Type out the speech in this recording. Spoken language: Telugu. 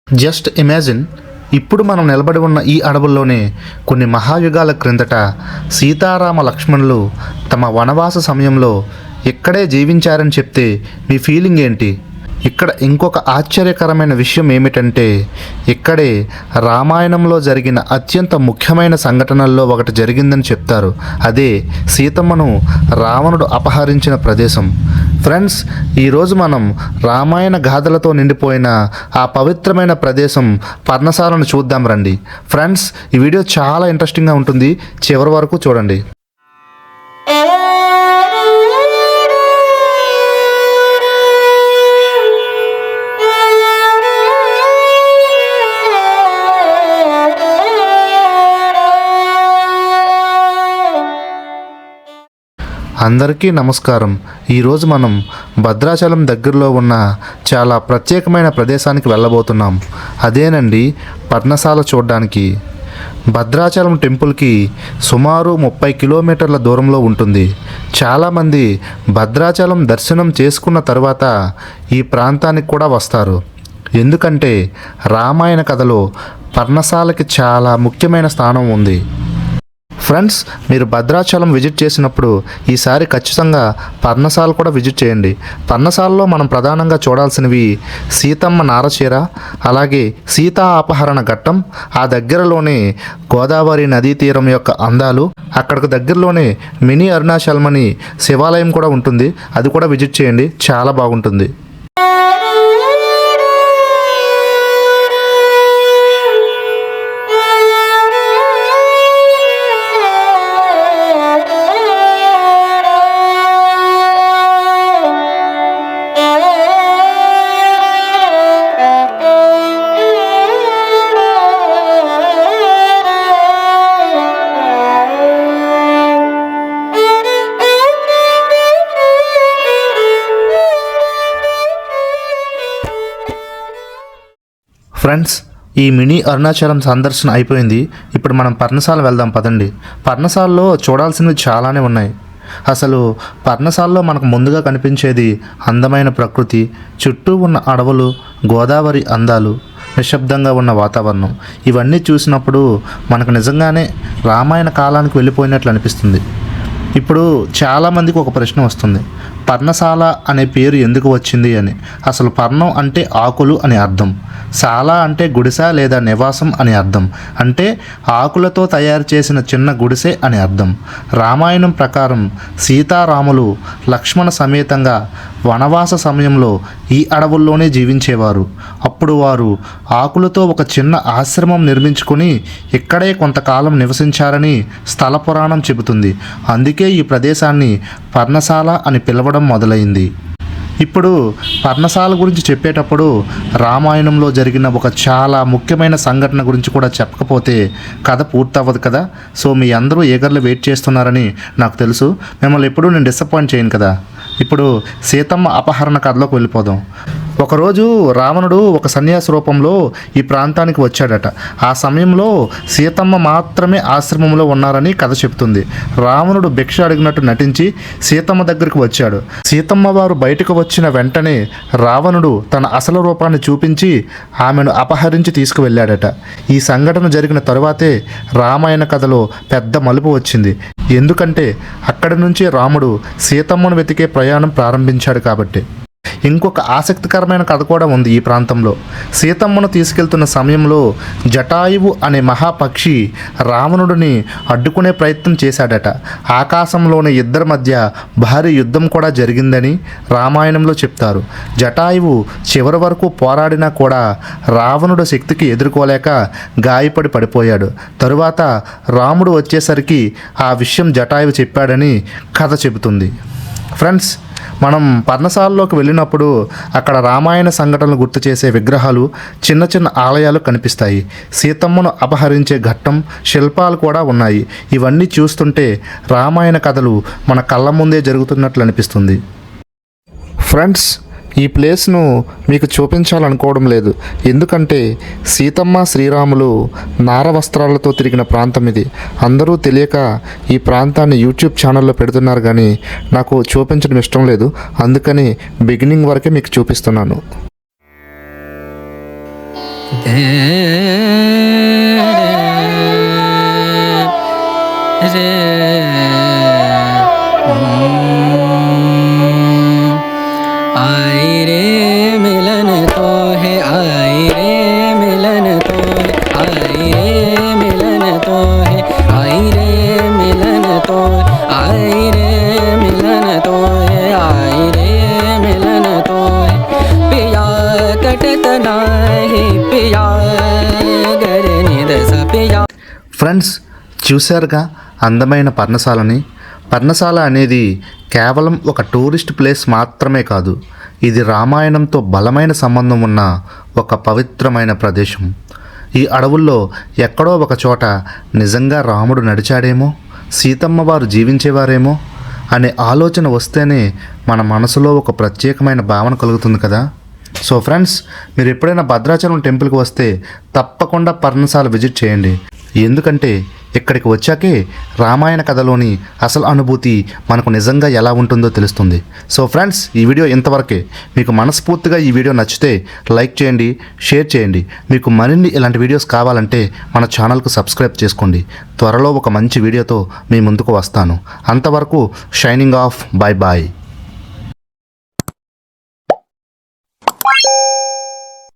జస్ట్ ఇమాజిన్, ఇప్పుడు మనం నిలబడి ఉన్న ఈ అడవుల్లోనే కొన్ని మహాయుగాల క్రిందట సీతారామ లక్ష్మణులు తమ వనవాస సమయంలో ఇక్కడే జీవించారని చెప్తే మీ ఫీలింగ్ ఏంటి? ఇక్కడ ఇంకొక ఆశ్చర్యకరమైన విషయం ఏమిటంటే, ఇక్కడే రామాయణంలో జరిగిన అత్యంత ముఖ్యమైన సంఘటనల్లో ఒకటి జరిగిందని చెప్తారు. అదే సీతమ్మను రావణుడు అపహరించిన ప్రదేశం. ఫ్రెండ్స్, ఈరోజు మనం రామాయణ గాథలతో నిండిపోయిన ఆ పవిత్రమైన ప్రదేశం పర్ణశాలను చూద్దాం రండి. ఫ్రెండ్స్, ఈ వీడియో చాలా ఇంట్రెస్టింగ్గా ఉంటుంది, చివరి వరకు చూడండి. అందరికీ నమస్కారం. ఈరోజు మనం భద్రాచలం దగ్గరలో ఉన్న చాలా ప్రత్యేకమైన ప్రదేశానికి వెళ్ళబోతున్నాం. అదేనండి పర్ణశాల చూడడానికి. భద్రాచలం టెంపుల్కి సుమారు 30 కిలోమీటర్ల దూరంలో ఉంటుంది. చాలామంది భద్రాచలం దర్శనం చేసుకున్న తర్వాత ఈ ప్రాంతానికి కూడా వస్తారు. ఎందుకంటే రామాయణ కథలో పర్ణశాలకి చాలా ముఖ్యమైన స్థానం ఉంది. ఫ్రెండ్స్, మీరు భద్రాచలం విజిట్ చేసినప్పుడు ఈసారి ఖచ్చితంగా పర్ణశాల కూడా విజిట్ చేయండి. పర్ణశాలలో మనం ప్రధానంగా చూడాల్సినవి సీతమ్మ నారచీర, అలాగే సీతా అపహరణ ఘట్టం, ఆ దగ్గరలోనే గోదావరి నదీ తీరం యొక్క అందాలు, అక్కడికి దగ్గరలోనే మినీ అరుణాచలం అని శివాలయం కూడా ఉంటుంది. అది కూడా విజిట్ చేయండి, చాలా బాగుంటుంది. ఫ్రెండ్స్, ఈ మినీ అరుణాచలం సందర్శన అయిపోయింది. ఇప్పుడు మనం పర్ణశాల వెళ్దాం పదండి. పర్ణశాలలో చూడాల్సినవి చాలానే ఉన్నాయి. అసలు పర్ణశాలలో మనకు ముందుగా కనిపించేది అందమైన ప్రకృతి, చుట్టూ ఉన్న అడవులు, గోదావరి అందాలు, నిశ్శబ్దంగా ఉన్న వాతావరణం. ఇవన్నీ చూసినప్పుడు మనకు నిజంగానే రామాయణ కాలానికి వెళ్ళిపోయినట్లు అనిపిస్తుంది. ఇప్పుడు చాలామందికి ఒక ప్రశ్న వస్తుంది, పర్ణశాల అనే పేరు ఎందుకు వచ్చింది అని. అసలు పర్ణం అంటే ఆకులు అని అర్థం, శాల అంటే గుడిసె లేదా నివాసం అని అర్థం. అంటే ఆకులతో తయారు చేసిన చిన్న గుడిసె అని అర్థం. రామాయణం ప్రకారం సీతారాములు లక్ష్మణ సమేతంగా వనవాస సమయంలో ఈ అడవుల్లోనే జీవించేవారు. అప్పుడు వారు ఆకులతో ఒక చిన్న ఆశ్రమం నిర్మించుకొని ఇక్కడే కొంతకాలం నివసించారని స్థల పురాణం చెబుతుంది. అందుకే ఈ ప్రదేశాన్ని పర్ణశాల అని పిలవడం మొదలైంది. ఇప్పుడు పర్ణశాల గురించి చెప్పేటప్పుడు రామాయణంలో జరిగిన ఒక చాలా ముఖ్యమైన సంఘటన గురించి కూడా చెప్పకపోతే కథ పూర్తవ్వదు కదా. సో మీ అందరూ ఈగర్లు వెయిట్ చేస్తున్నారని నాకు తెలుసు. మిమ్మల్ని ఎప్పుడూ నేను డిసప్పాయింట్ చేయను కదా. ఇప్పుడు సీతమ్మ అపహరణ కథలోకి వెళ్ళిపోదాం. ఒకరోజు రావణుడు ఒక సన్యాసి రూపంలో ఈ ప్రాంతానికి వచ్చాడట. ఆ సమయంలో సీతమ్మ మాత్రమే ఆశ్రమంలో ఉన్నారని కథ చెప్తుంది. రావణుడు భిక్ష అడిగినట్టు నటించి సీతమ్మ దగ్గరికి వచ్చాడు. సీతమ్మ వారు బయటకు వచ్చిన వెంటనే రావణుడు తన అసలు రూపాన్ని చూపించి ఆమెను అపహరించి తీసుకువెళ్ళాడట. ఈ సంఘటన జరిగిన తరువాతే రామాయణ కథలో పెద్ద మలుపు వచ్చింది. ఎందుకంటే అక్కడి నుంచి రాముడు సీతమ్మను వెతికే ప్రయాణం ప్రారంభించాడు కాబట్టి. ఇంకొక ఆసక్తికరమైన కథ కూడా ఉంది ఈ ప్రాంతంలో. సీతమ్మను తీసుకెళ్తున్న సమయంలో జటాయువు అనే మహాపక్షి రావణుడిని అడ్డుకునే ప్రయత్నం చేశాడట. ఆకాశంలోని ఇద్దరి మధ్య భారీ యుద్ధం కూడా జరిగిందని రామాయణంలో చెప్తారు. జటాయువు చివరి వరకు పోరాడినా కూడా రావణుడు శక్తికి ఎదుర్కోలేక గాయపడి పడిపోయాడు. తరువాత రాముడు వచ్చేసరికి ఆ విషయం జటాయువు చెప్పాడని కథ చెబుతుంది. ఫ్రెండ్స్, మనం పర్ణశాలలోకి వెళ్ళినప్పుడు అక్కడ రామాయణ సంఘటనలు గుర్తు చేసే విగ్రహాలు, చిన్న చిన్న ఆలయాలు కనిపిస్తాయి. సీతమ్మను అపహరించే ఘట్టం, శిల్పాలు కూడా ఉన్నాయి. ఇవన్నీ చూస్తుంటే రామాయణ కథలు మన కళ్ళ ముందే జరుగుతున్నట్లు అనిపిస్తుంది. ఫ్రెండ్స్, ఈ ప్లేస్ను మీకు చూపించాలనుకోవడం లేదు. ఎందుకంటే సీతమ్మ శ్రీరాములు నార వస్త్రాలతో తిరిగిన ప్రాంతం ఇది. అందరూ తెలియక ఈ ప్రాంతాన్ని యూట్యూబ్ ఛానల్లో పెడుతున్నారు, కానీ నాకు చూపించడం ఇష్టం లేదు. అందుకని బిగినింగ్ వరకే మీకు చూపిస్తున్నాను. आई रे मिलन तो है, आई रे मिलन तो है, आई रे मिलन तो है, आई रे मिलन तो है, आई रे मिलन तो है, आई रे मिलन तो है। पिया कटत नाही पिया गरनि दस पिया। ఫ్రెండ్స్, చూశారుగా అందమైన పర్ణశాలని. పర్ణశాల అనేది కేవలం ఒక టూరిస్ట్ ప్లేస్ మాత్రమే కాదు, ఇది రామాయణంతో బలమైన సంబంధం ఉన్న ఒక పవిత్రమైన ప్రదేశం. ఈ అడవుల్లో ఎక్కడో ఒక చోట నిజంగా రాముడు నడిచాడేమో, సీతమ్మ వారు జీవించేవారేమో అనే ఆలోచన వస్తేనే మన మనసులో ఒక ప్రత్యేకమైన భావన కలుగుతుంది కదా. సో ఫ్రెండ్స్, మీరు ఎప్పుడైనా భద్రాచలం టెంపుల్కి వస్తే తప్పకుండా పర్ణశాల విజిట్ చేయండి. ఎందుకంటే ఇక్కడికి వచ్చాకే రామాయణ కథలోని అసలు అనుభూతి మనకు నిజంగా ఎలా ఉంటుందో తెలుస్తుంది. సో ఫ్రెండ్స్, ఈ వీడియో ఇంతవరకే. మీకు మనస్ఫూర్తిగా ఈ వీడియో నచ్చితే లైక్ చేయండి, షేర్ చేయండి. మీకు మరిన్ని ఇలాంటి వీడియోస్ కావాలంటే మన ఛానల్కు సబ్స్క్రైబ్ చేసుకోండి. త్వరలో ఒక మంచి వీడియోతో మీ ముందుకు వస్తాను. అంతవరకు షైనింగ్ ఆఫ్. Bye bye.